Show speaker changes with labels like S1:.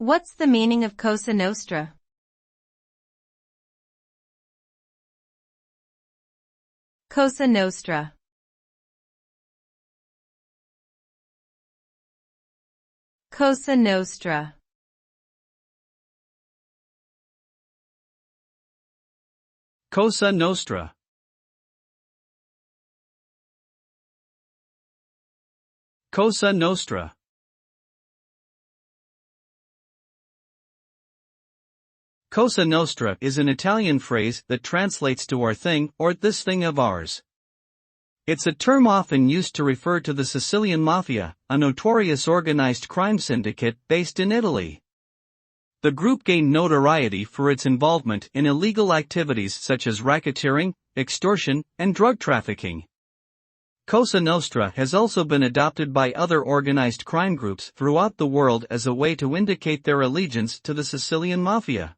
S1: What's the meaning of Cosa Nostra? Cosa Nostra. Cosa Nostra.
S2: Cosa Nostra. Cosa Nostra. Cosa Nostra is an Italian phrase that translates to our thing or this thing of ours. It's a term often used to refer to the Sicilian Mafia, a notorious organized crime syndicate based in Italy. The group gained notoriety for its involvement in illegal activities such as racketeering, extortion, and drug trafficking. Cosa Nostra has also been adopted by other organized crime groups throughout the world as a way to indicate their allegiance to the Sicilian Mafia.